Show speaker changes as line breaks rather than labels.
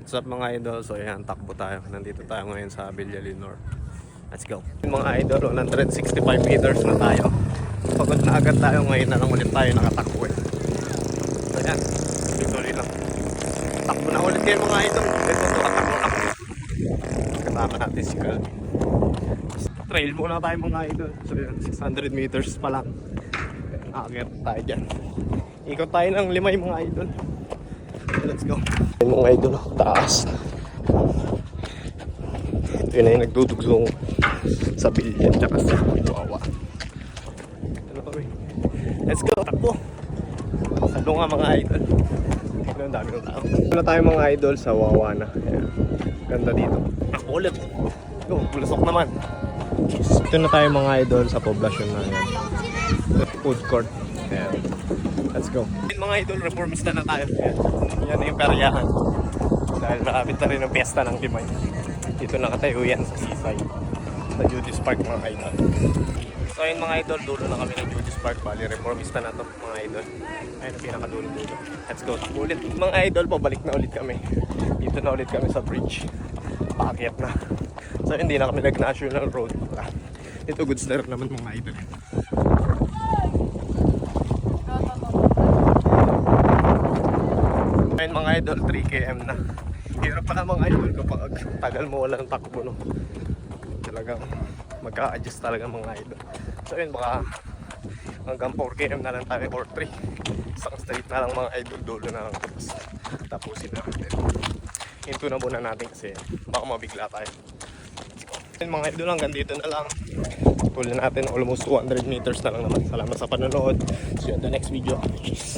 What's up mga idol? So ayan, takbo tayo. Nandito tayo ngayon sa Villa Leonor. Let's go. Mga idol, 165 meters na tayo. Pagod na agad tayo. Ngayon na lang ulit tayo nakatakbo eh. So ayan, tuloy na. Takbo na ulit kayo mga idol. Ito, takbo. Kasama natin si Calvin. Trail muna tayo mga idol. So ayan, 600 meters pa lang. Akit tayo dyan. Ikot tayo ng limay mga idol. Let's go. Yung mga idol, taas. Ito yun na yung nagdudugtong sa Bilyan tsaka sa Wawa. Let's go, takbo. Sa lunga mga idol. Ang dami ng tao. Wala tayo mga idol sa Wawa na. Ayan. Ganda dito. Takbo ulit. Go, bulasok naman. Ito na tayo mga idol sa poblasyon na yan. Food court. Ayan. Let's go. Mga idol, reformista na tayo. Ayan. Yan na yung peryahan. Dahil malapit na rin ang piyesta ng Timay. Dito nakatayo yan sa seaside. Sa Judy's Park mga idol. So ayun mga idol, dulo na kami ng Judy's Park. Bali, reformista na to mga idol. Ayun ang pinakadulo-dulo. Let's go, takbo ulit. Mga idol, pabalik na ulit kami. Dito na ulit kami sa bridge. Paakyat na. So hindi na kami nag-national road. Ito goods na rin naman mga idol. Ayun mga idol, 3 km na. Hirap pa na mga idol kapag tagal mo walang takbo, no? Talagang magka-adjust talaga mga idol. So yun, baka hanggang 4 km na lang tayo or 3. Isang straight na lang mga idol, dulo na lang tapos tapusin na natin. Hinto na muna natin kasi baka mabigla tayo. Yun mga idol, hanggang dito na lang. Tuloy natin almost 200 meters na lang naman. Salamat sa panonood. See you on the next video. Peace.